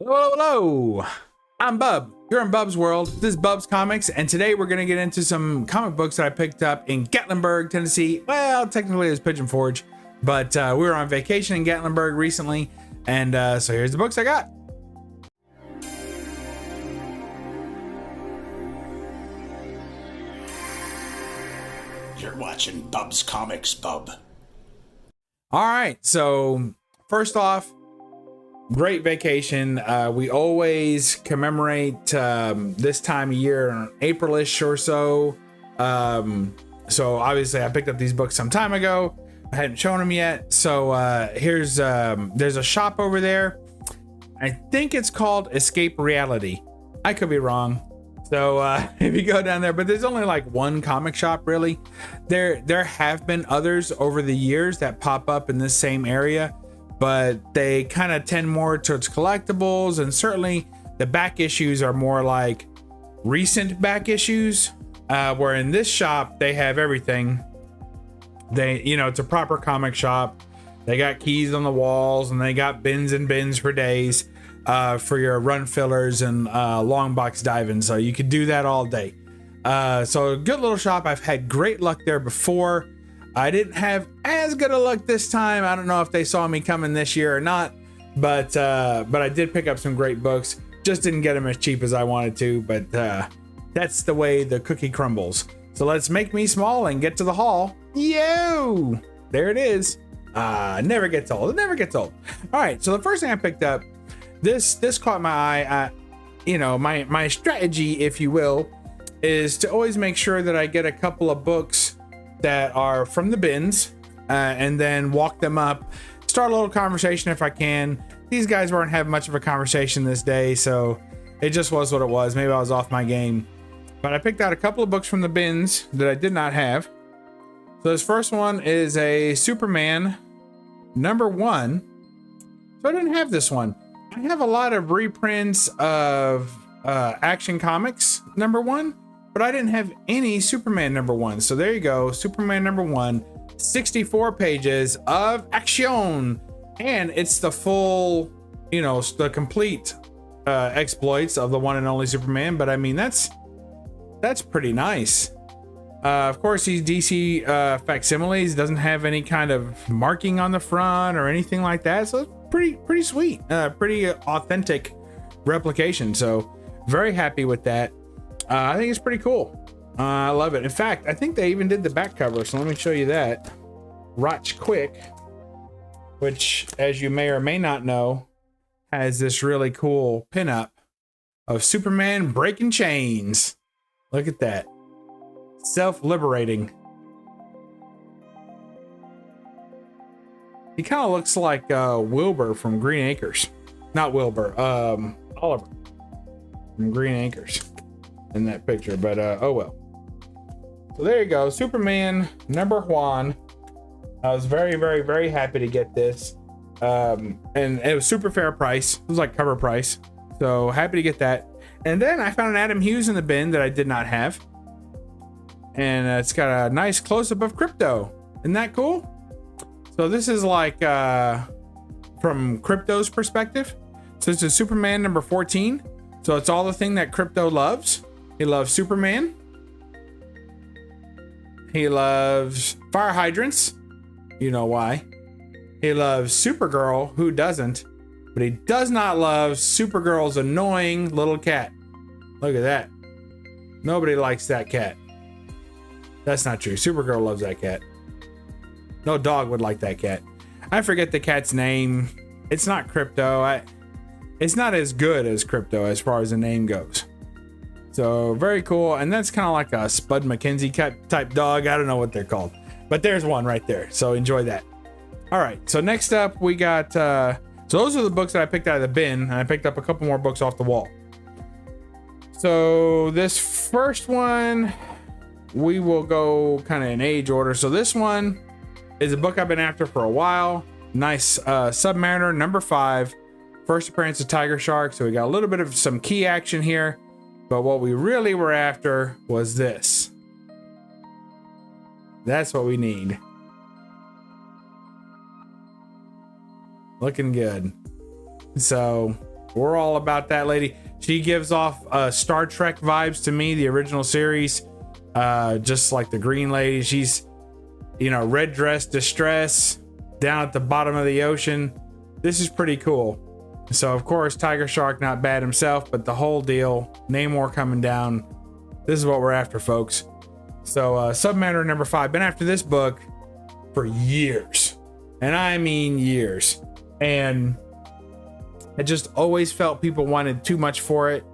Hello, hello. I'm Bub. You're in Bub's World. This is Bub's Comics, and today we're going to get into some comic books that I picked up in Gatlinburg, Tennessee. Well, technically it's Pigeon Forge, but we were on vacation in Gatlinburg recently, and so here's the books I got. You're watching Bub's Comics, Bub. All right, so first off, great vacation. We always commemorate this time of year in April-ish or so. So obviously I picked up these books some time ago. I hadn't shown them yet. So here's there's a shop over there. I think it's called Escape Reality. I could be wrong. So if you go down there, but there's only like one comic shop really. There have been others over the years that pop up in this same area, but they kind of tend more towards collectibles, and certainly the back issues are more like recent back issues, where in this shop they have everything. It's a proper comic shop. They got keys on the walls, and they got bins and bins for days for your run fillers and long box diving, so you could do that all day. So a good little shop. I've had great luck there before. I didn't have as good a luck this time. I don't know if they saw me coming this year or not, but I did pick up some great books. Just didn't get them as cheap as I wanted to, but that's the way the cookie crumbles. So let's make me small and get to the haul. Yo, there it is. Never gets old. It never gets old. All right, so the first thing I picked up, this caught my eye. My strategy, if you will, is to always make sure that I get a couple of books that are from the bins, and then walk them up, start a little conversation if I can. These guys weren't having much of a conversation this day, so it just was what it was. Maybe I was off my game, but I picked out a couple of books from the bins that I did not have. So this first one is a Superman #1. So I didn't have this one. I have a lot of reprints of Action Comics #1, but I didn't have any Superman #1. So there you go, Superman #1, 64 pages of action, and it's the full, the complete exploits of the one and only Superman. But I mean, that's pretty nice. Of course, these DC facsimiles doesn't have any kind of marking on the front or anything like that, so it's pretty sweet, pretty authentic replication. So very happy with that. I think it's pretty cool. I love it. In fact, I think they even did the back cover, so let me show you that right quick, which, as you may or may not know, has this really cool pinup of Superman breaking chains. Look at that. Self-liberating. He kind of looks like Wilbur from Green Acres. Not Wilbur, Oliver from Green Acres in that picture, but oh well. So there you go, Superman #1. I was very happy to get this, and it was super fair price. It was like cover price, so happy to get that. And then I found an Adam Hughes in the bin that I did not have, and it's got a nice close-up of Crypto. Isn't that cool? So this is like from Crypto's perspective. So this is Superman #14. So it's all the thing that Crypto loves. He loves Superman. He loves fire hydrants. You know why. He loves Supergirl. Who doesn't? But he does not love Supergirl's annoying little cat. Look at that. Nobody likes that cat. That's not true. Supergirl loves that cat. No dog would like that cat. I forget the cat's name. It's not Crypto. It's not as good as Crypto as far as the name goes. So very cool. And that's kind of like a Spud McKenzie type dog. I don't know what they're called, but there's one right there. So enjoy that. All right. So next up we got, so those are the books that I picked out of the bin, and I picked up a couple more books off the wall. So this first one, we will go kind of in age order. So this one is a book I've been after for a while. Nice Submariner #5, first appearance of Tiger Shark. So we got a little bit of some key action here, but what we really were after was this. That's what we need. Looking good. So We're all about that lady. She gives off Star Trek vibes to me, the original series. Just like the green lady. She's, you know, red dress distress down at the bottom of the ocean. This is pretty cool. So of course, Tiger Shark not bad himself, but the whole deal, Namor coming down. This is what we're after, folks. So Submariner number 5. Been after this book for years, and I mean years. And I just always felt people wanted too much for it,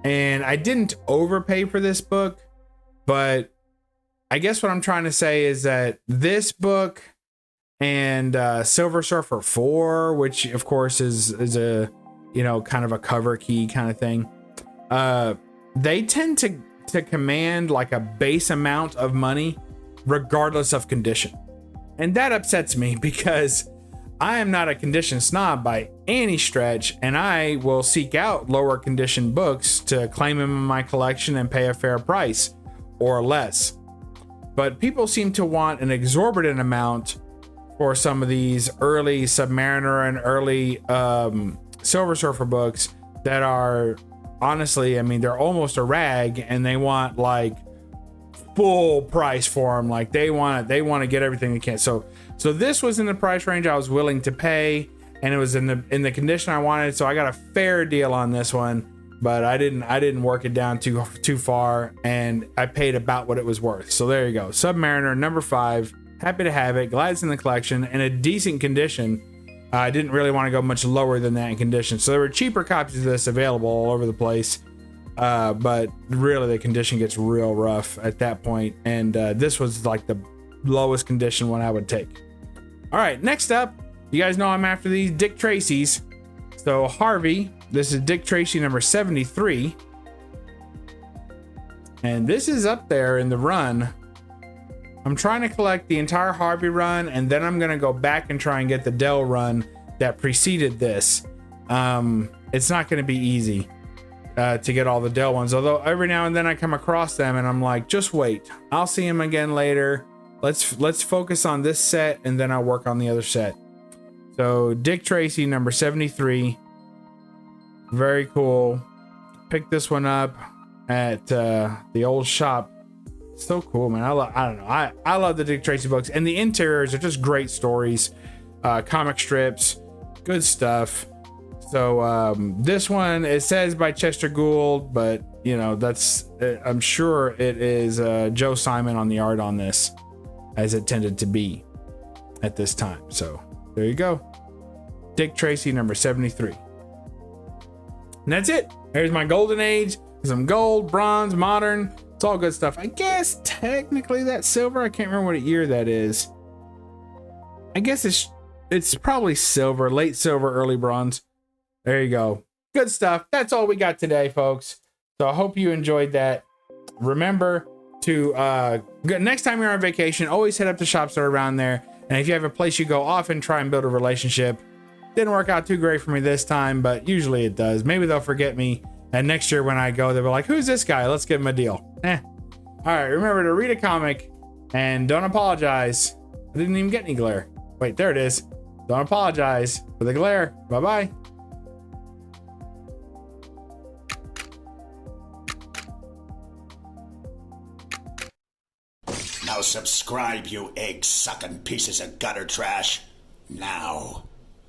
and I didn't overpay for this book. But I guess what I'm trying to say is that this book and Silver Surfer 4, which of course is a, you know, kind of a cover key kind of thing, they tend to command like a base amount of money regardless of condition. And that upsets me because I am not a condition snob by any stretch, and I will seek out lower condition books to claim them in my collection and pay a fair price or less. But people seem to want an exorbitant amount for some of these early Submariner and early Silver Surfer books that are, honestly, I mean, they're almost a rag, and they want like full price for them. Like they want to get everything they can. So this was in the price range I was willing to pay, and it was in the condition I wanted. So I got a fair deal on this one. But I didn't work it down too far, and I paid about what it was worth. So there you go. Submariner number 5. Happy to have it. Glad it's in the collection in a decent condition. I didn't really want to go much lower than that in condition. So there were cheaper copies of this available all over the place. But really the condition gets real rough at that point. And this was like the lowest condition one I would take. All right, next up, you guys know I'm after these Dick Tracy's. So Harvey, this is Dick Tracy number 73. And this is up there in the run. I'm trying to collect the entire Harvey run, and then I'm going to go back and try and get the Dell run that preceded this. It's not going to be easy to get all the Dell ones, although every now and then I come across them and I'm like, just wait. I'll see them again later. Let's focus on this set, and then I'll work on the other set. So Dick Tracy number 73. Very cool. Picked this one up at the old shop. So cool, man. I don't know. I love the Dick Tracy books, and the interiors are just great stories. Comic strips, good stuff. So this one, it says by Chester Gould, but you know, that's I'm sure it is Joe Simon on the art on this, as it tended to be at this time. So there you go. Dick Tracy number 73. And that's it. There's my golden age. Some gold, bronze, modern. It's all good stuff. I guess technically that's silver. I can't remember what year that is. I guess it's probably silver, late silver, early bronze. There you go. Good stuff. That's all we got today, folks. So I hope you enjoyed that. Remember to next time you're on vacation, always head up to shops that are around there. And if you have a place you go often, try and build a relationship. Didn't work out too great for me this time, but usually it does. Maybe they'll forget me, and next year when I go, they'll be like, who's this guy? Let's give him a deal. All right, remember to read a comic and don't apologize. I didn't even get any glare. Wait, there it is. Don't apologize for the glare. Bye-bye. Now subscribe, you egg-sucking pieces of gutter trash. Now.